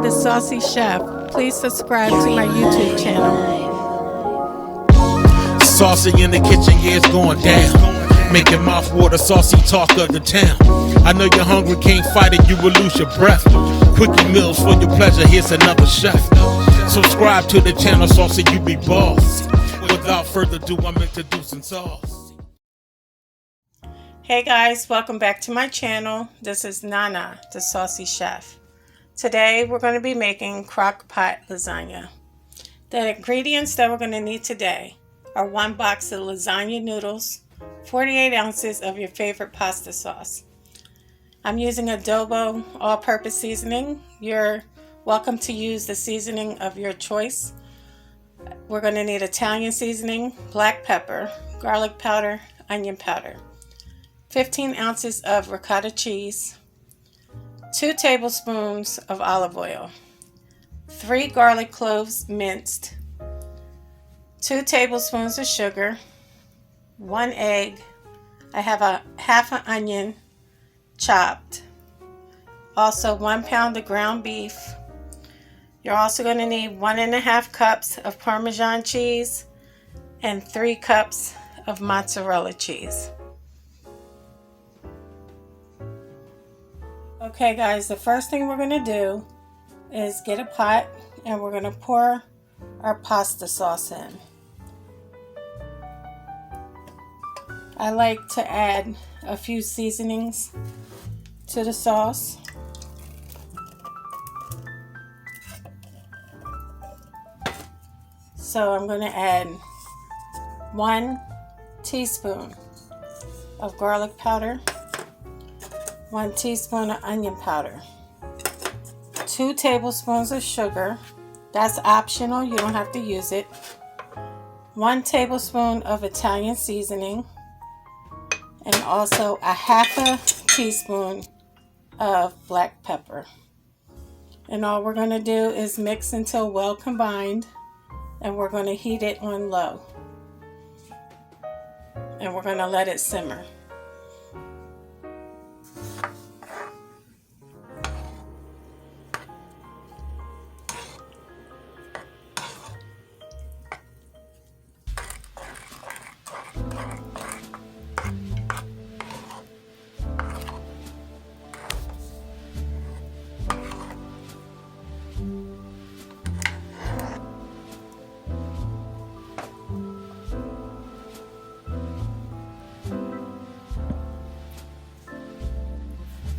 the Saucy Chef. Please subscribe to my YouTube channel. Saucy in the kitchen, yeah, it's going down. Making mouth water, saucy talk of the town. I know you're hungry, can't fight it, you will lose your breath. Quickie meals for your pleasure, here's another chef. Subscribe to the channel, Saucy, you be boss. Without further ado, I'm introducing Sauce. Hey guys, welcome back to my channel. This is Nana, the Saucy Chef. Today we're going to be making crock pot lasagna. The ingredients that we're going to need today are 1 box of lasagna noodles, 48 ounces of your favorite pasta sauce. I'm using adobo all-purpose seasoning. You're welcome to use the seasoning of your choice. We're going to need Italian seasoning, black pepper, garlic powder, onion powder, 15 ounces of ricotta cheese, 2 tablespoons of olive oil, 3 garlic cloves minced, 2 tablespoons of sugar, 1 egg. I have a half an onion chopped. Also 1 pound of ground beef. You're also going to need 1.5 cups of parmesan cheese and 3 cups of mozzarella cheese. Okay guys, the first thing we're going to do is get a pot and we're going to pour our pasta sauce in. I like to add a few seasonings to the sauce. So I'm going to add 1 teaspoon of garlic powder, 1 teaspoon of onion powder, 2 tablespoons of sugar. That's optional, you don't have to use it. 1 tablespoon of Italian seasoning, and also a half a teaspoon of black pepper. And all we're going to do is mix until well combined, and we're going to heat it on low. And we're going to let it simmer.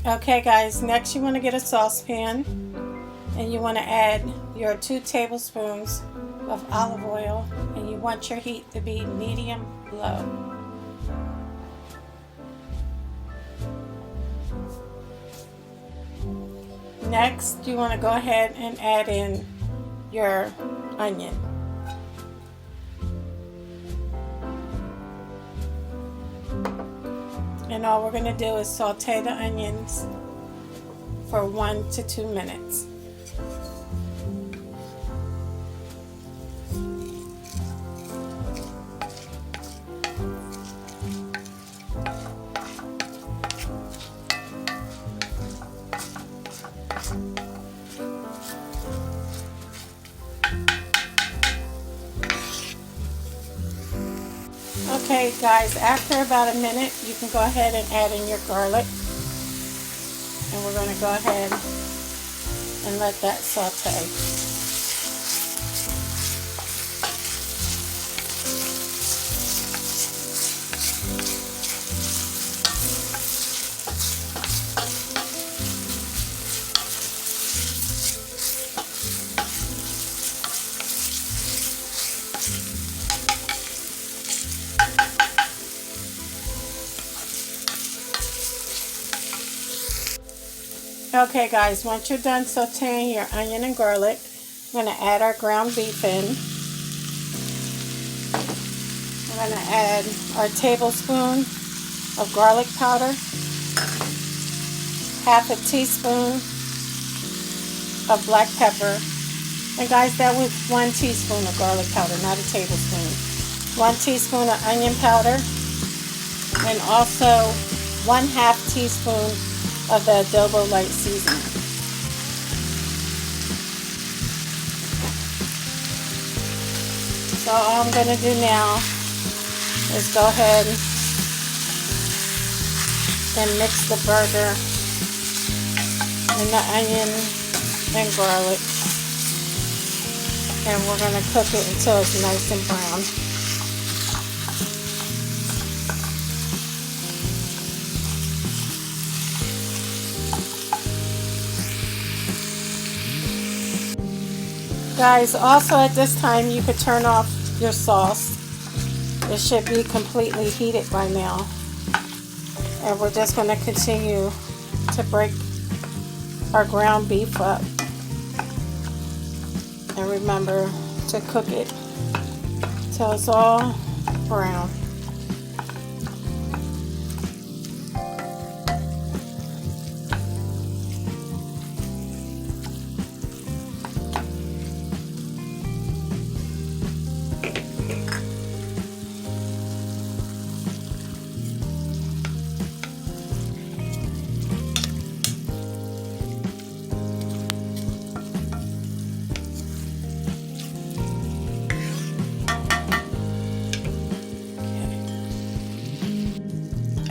Okay guys, next you want to get a saucepan and you want to add your 2 tablespoons of olive oil, and you want your heat to be medium low. Next you want to go ahead and add in your onion. And all we're going to do is saute the onions for 1 to 2 minutes. Okay guys, after about a minute you can go ahead and add in your garlic, and we're going to go ahead and let that saute. Okay guys, once you're done sauteing your onion and garlic, I'm going to add our ground beef in. I'm going to add our tablespoon of garlic powder, half a teaspoon of black pepper, and guys, that was 1 teaspoon of garlic powder, not a tablespoon. 1 teaspoon of onion powder, and also 1/2 teaspoon of the adobo light seasoning. So all I'm going to do now is go ahead and mix the burger and the onion and garlic. And we're going to cook it until it's nice and brown. Guys, also at this time you could turn off your sauce. It should be completely heated by now. And we're just going to continue to break our ground beef up. And remember to cook it till it's all brown.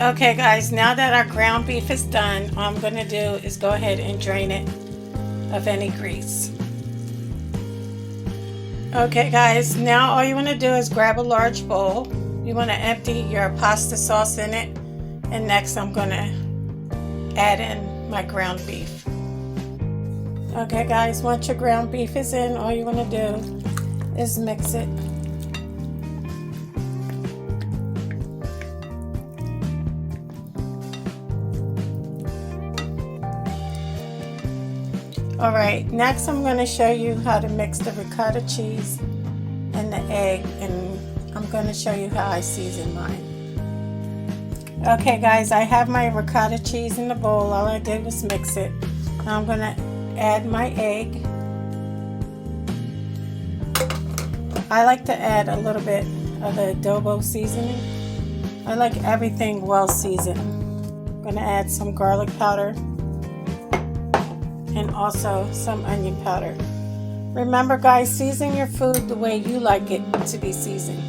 Okay guys, now that our ground beef is done, all I'm going to do is go ahead and drain it of any grease. Okay guys, now all you want to do is grab a large bowl. You want to empty your pasta sauce in it, and next I'm going to add in my ground beef. Okay guys, once your ground beef is in, all you want to do is mix it. Alright, next I'm going to show you how to mix the ricotta cheese and the egg, and I'm going to show you how I season mine. Okay guys, I have my ricotta cheese in the bowl. All I did was mix it. Now I'm going to add my egg. I like to add a little bit of the adobo seasoning. I like everything well seasoned. I'm going to add some garlic powder and also some onion powder. Remember guys, season your food the way you like it to be seasoned.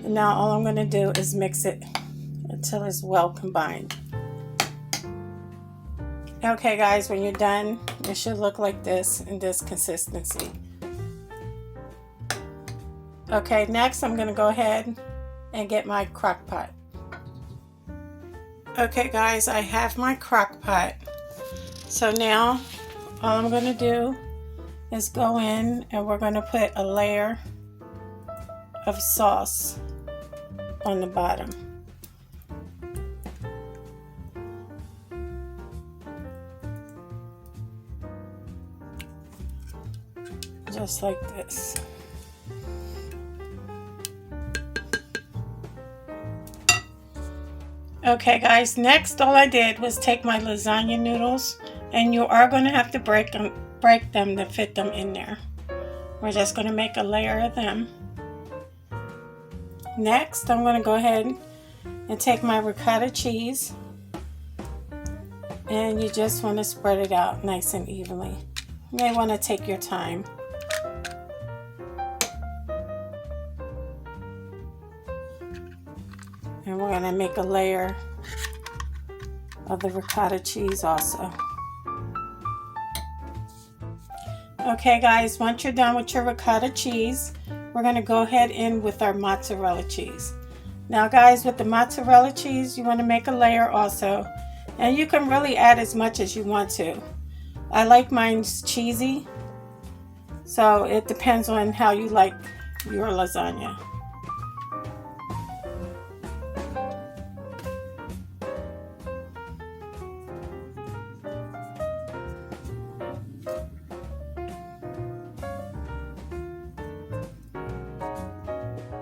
And now all I'm going to do is mix it until it's well combined. Okay guys, when you're done, it should look like this in this consistency. Okay, next I'm going to go ahead and get my crock pot. Okay guys, I have my crock pot. So now all I'm going to do is go in and we're going to put a layer of sauce on the bottom. Just like this. Okay guys, next all I did was take my lasagna noodles, and you are going to have to break them to fit them in there. We're just going to make a layer of them. Next, I'm going to go ahead and take my ricotta cheese, and you just want to spread it out nice and evenly. You may want to take your time. And we're going to make a layer of the ricotta cheese also. Okay guys, once you're done with your ricotta cheese, we're going to go ahead in with our mozzarella cheese. Now guys, with the mozzarella cheese, you want to make a layer also, and you can really add as much as you want to. I like mine cheesy, so it depends on how you like your lasagna.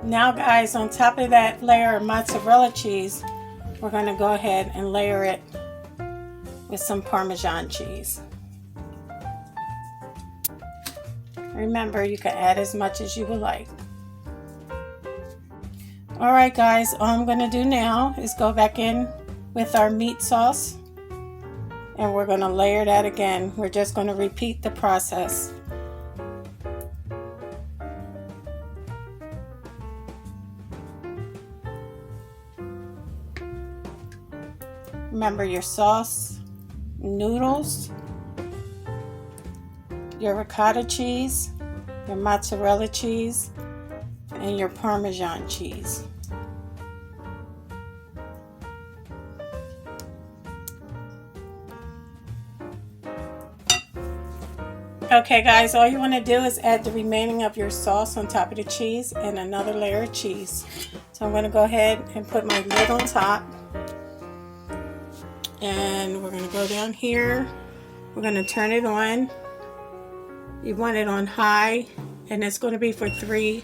Now guys, on top of that layer of mozzarella cheese, we're going to go ahead and layer it with some Parmesan cheese. Remember, you can add as much as you would like. Alright guys, all I'm going to do now is go back in with our meat sauce, and we're going to layer that again. We're just going to repeat the process. remember your sauce, noodles, your ricotta cheese, your mozzarella cheese, and your parmesan cheese. Okay guys, all you want to do is add the remaining of your sauce on top of the cheese and another layer of cheese. So I'm going to go ahead and put my lid on top. And we're going to go down here. We're going to turn it on. You want it on high, and it's going to be for 3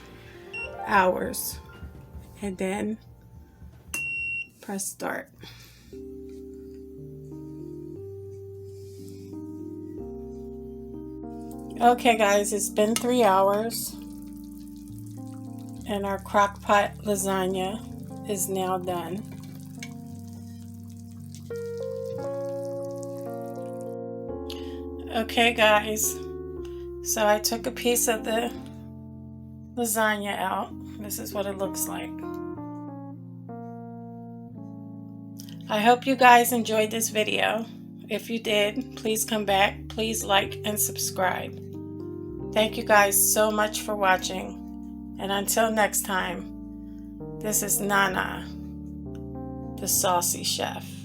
hours. And then press start. Okay guys, it's been 3 hours and our crock pot lasagna is now done. Okay guys, so I took a piece of the lasagna out. This is what it looks like. I hope you guys enjoyed this video. If you did, please come back. Please like and subscribe. Thank you guys so much for watching. And until next time, this is Nana, the Saucy Chef.